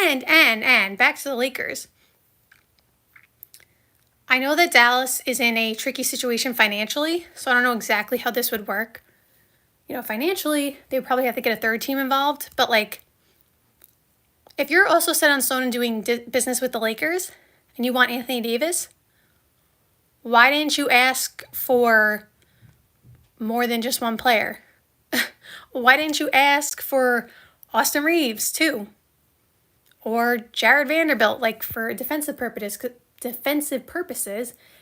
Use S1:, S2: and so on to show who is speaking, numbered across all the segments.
S1: And back to the Lakers. I know that Dallas is in a tricky situation financially, so I don't know exactly how this would work. You know, financially, they would probably have to get a third team involved, but like, if you're also set on stone and doing business with the Lakers and you want Anthony Davis, why didn't you ask for more than just one player? Why didn't you ask for Austin Reeves too? Or Jared Vanderbilt, like for defensive purposes,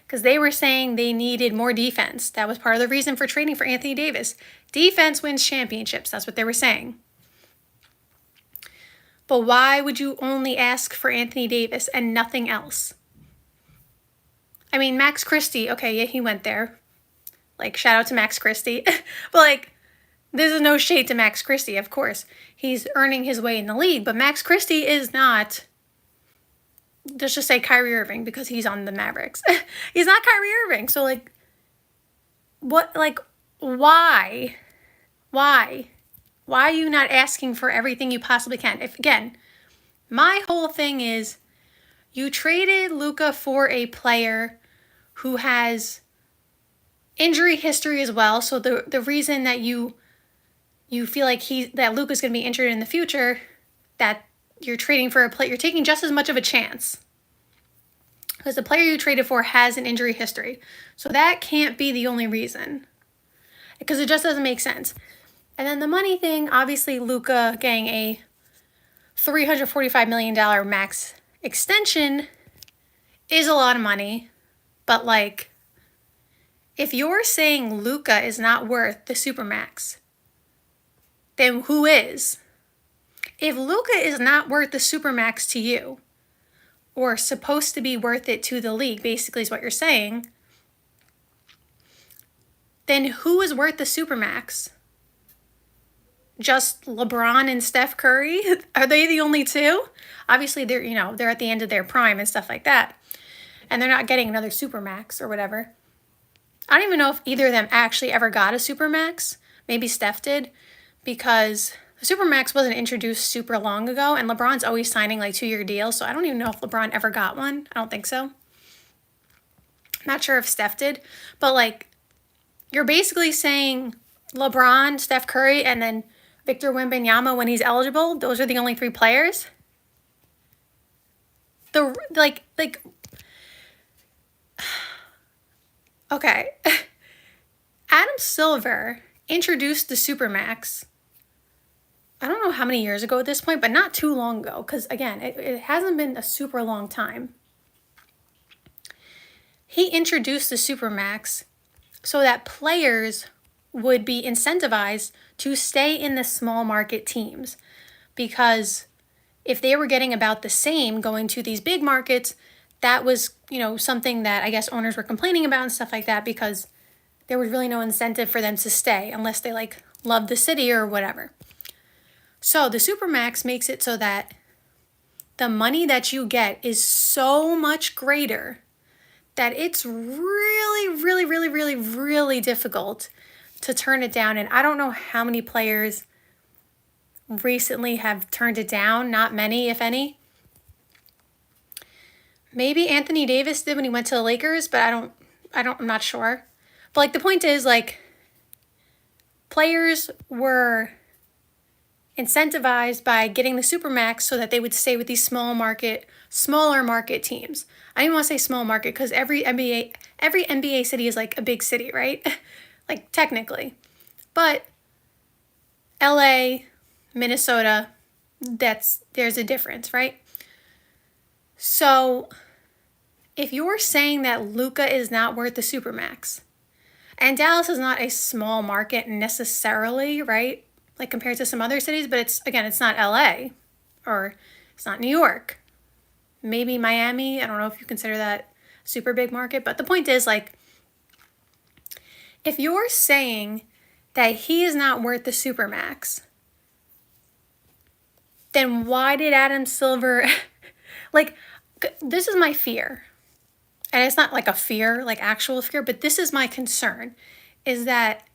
S1: because they were saying they needed more defense. That was part of the reason for trading for Anthony Davis. Defense wins championships. That's what they were saying. But why would you only ask for Anthony Davis and nothing else? I mean, Max Christie, okay, yeah, he went there. Like, shout out to Max Christie. But like, this is no shade to Max Christie, of course. He's earning his way in the league, but Max Christie is not, let's just say Kyrie Irving, because he's on the Mavericks. He's not Kyrie Irving. So like, what, like, why? Why are you not asking for everything you possibly can? If, again, my whole thing is you traded Luka for a player who has injury history as well. So the reason that you feel like that Luka's going to be injured in the future, that you're trading for a player, you're taking just as much of a chance. Because the player you traded for has an injury history. So that can't be the only reason. Because it just doesn't make sense. And then the money thing, obviously Luka getting a $345 million max extension is a lot of money. But like, if you're saying Luka is not worth the Supermax, then who is? If Luka is not worth the Supermax to you, or supposed to be worth it to the league, basically is what you're saying, then who is worth the Supermax? Just LeBron and Steph Curry? Are they the only two? Obviously, they're at the end of their prime and stuff like that. And they're not getting another Supermax or whatever. I don't even know if either of them actually ever got a Supermax. Maybe Steph did, because the Supermax wasn't introduced super long ago, and LeBron's always signing like 2-year deals, so I don't even know if LeBron ever got one. I don't think so. Not sure if Steph did, but like, you're basically saying LeBron, Steph Curry, and then Victor Wembanyama when he's eligible. Those are the only 3 players. Okay. Adam Silver introduced the Supermax, I don't know how many years ago at this point, but not too long ago, because again, it hasn't been a super long time. He introduced the Supermax so that players would be incentivized to stay in the small market teams, because if they were getting about the same going to these big markets, that was, something that I guess owners were complaining about and stuff like that, because there was really no incentive for them to stay unless they like loved the city or whatever. So the Supermax makes it so that the money that you get is so much greater that it's really, really, really, really, really difficult to turn it down. And I don't know how many players recently have turned it down. Not many, if any. Maybe Anthony Davis did when he went to the Lakers, but I'm not sure. But like, the point is, like, players were incentivized by getting the Supermax so that they would stay with these smaller market teams. I don't even want to say small market, because every NBA city is like a big city, right? Like, technically. But LA, Minnesota, there's a difference, right? So if you're saying that Luka is not worth the Supermax, and Dallas is not a small market necessarily, right? Like, compared to some other cities, but it's not LA, or it's not New York. Maybe Miami. I don't know if you consider that super big market, but the point is, like, if you're saying that he is not worth the Supermax, then why did Adam Silver, like, this is my fear. And it's not like a fear, like actual fear, but this is my concern, is that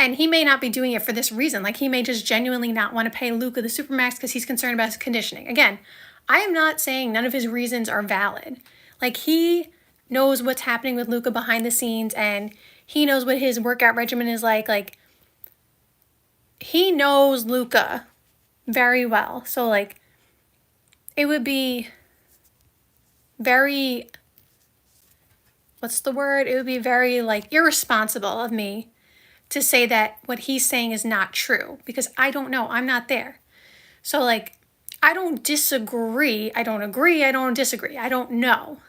S1: And he may not be doing it for this reason. Like, he may just genuinely not want to pay Luka the Supermax because he's concerned about his conditioning. Again, I am not saying none of his reasons are valid. Like, he knows what's happening with Luka behind the scenes, and he knows what his workout regimen is like. Like, he knows Luka very well. So, like, it would be very, what's the word? It would be very, like, irresponsible of me to say that what he's saying is not true, because I don't know. I'm not there. So, like, I don't disagree. I don't agree. I don't disagree. I don't know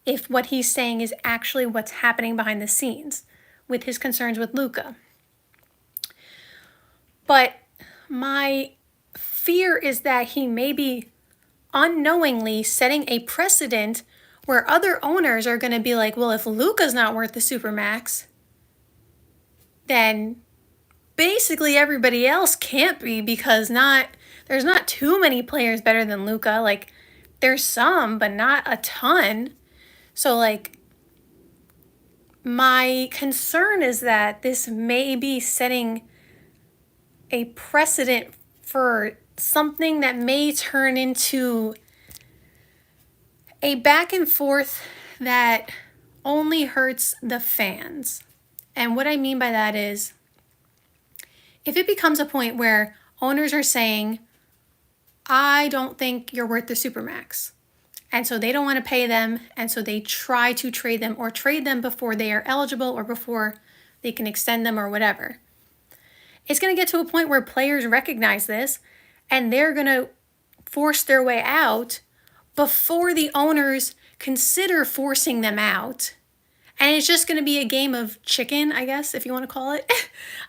S1: if what he's saying is actually what's happening behind the scenes with his concerns with Luka. But my fear is that he may be unknowingly setting a precedent where other owners are going to be like, well, if Luka's not worth the Supermax, then basically everybody else can't be, because there's not too many players better than Luka. Like, there's some, but not a ton. So, like, my concern is that this may be setting a precedent for something that may turn into a back and forth that only hurts the fans. And what I mean by that is, if it becomes a point where owners are saying, I don't think you're worth the Supermax, and so they don't want to pay them, and so they try to trade them, or trade them before they are eligible or before they can extend them or whatever, it's going to get to a point where players recognize this, and they're going to force their way out before the owners consider forcing them out. And it's just going to be a game of chicken, I guess, if you want to call it.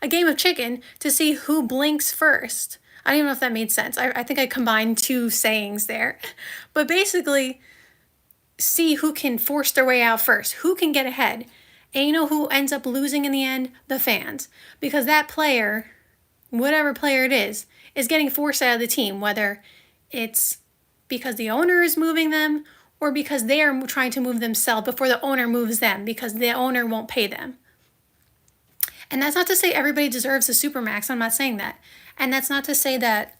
S1: A game of chicken to see who blinks first. I don't even know if that made sense. I think I combined two sayings there. But basically, see who can force their way out first. Who can get ahead. And you know who ends up losing in the end? The fans. Because that player, whatever player it is getting forced out of the team. Whether it's because the owner is moving them, or because they are trying to move themselves before the owner moves them, because the owner won't pay them. And that's not to say everybody deserves a Supermax. I'm not saying that. And that's not to say that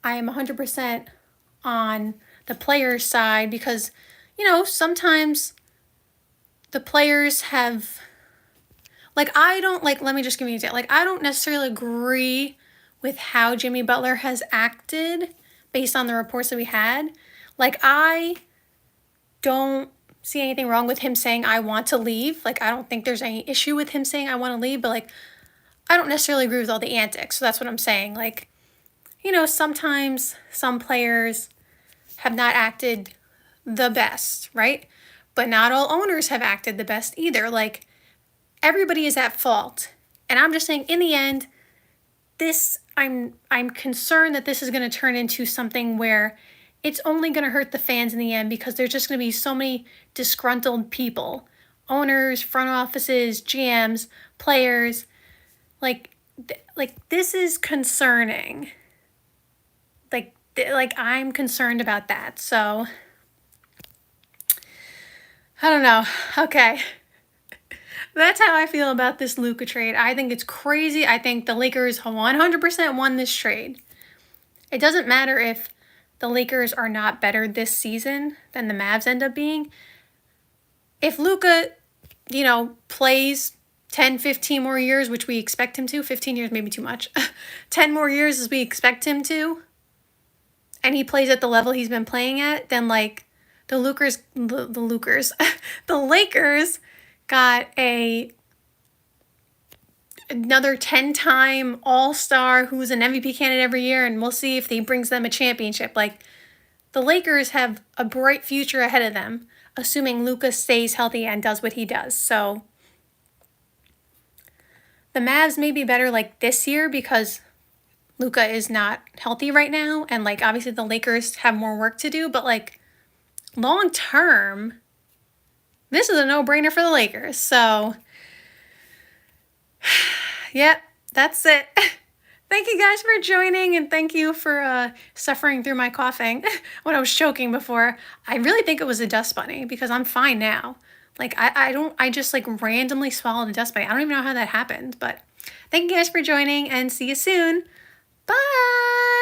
S1: I am 100% on the player's side, because, you know, sometimes the players have, like, let me just give you an example. Like, I don't necessarily agree with how Jimmy Butler has acted based on the reports that we had. Like, I don't see anything wrong with him saying, I want to leave. Like, I don't think there's any issue with him saying, I want to leave. But, like, I don't necessarily agree with all the antics. So that's what I'm saying. Like, you know, sometimes some players have not acted the best, right? But not all owners have acted the best either. Like, everybody is at fault. And I'm just saying, in the end, I'm concerned that this is going to turn into something where it's only going to hurt the fans in the end, because there's just going to be so many disgruntled people. Owners, front offices, GMs, players. Like this is concerning. Like I'm concerned about that. So, I don't know. Okay. That's how I feel about this Luka trade. I think it's crazy. I think the Lakers 100% won this trade. It doesn't matter if the Lakers are not better this season than the Mavs end up being. If Luka, you know, plays 10, 15 more years, which we expect him to, 15 years maybe too much, 10 more years as we expect him to, and he plays at the level he's been playing at, then, like, the Lakers got another 10-time All-Star who's an MVP candidate every year, and we'll see if he brings them a championship. Like, the Lakers have a bright future ahead of them, assuming Luka stays healthy and does what he does. So the Mavs may be better, like, this year because Luka is not healthy right now, and, like, obviously the Lakers have more work to do, but, like, long term, this is a no-brainer for the Lakers. So, yeah, that's it. Thank you guys for joining, and thank you for suffering through my coughing when I was choking before. I really think it was a dust bunny, because I'm fine now. Like, I just, like, randomly swallowed a dust bunny. I don't even know how that happened, but Thank you guys for joining and see you soon. Bye!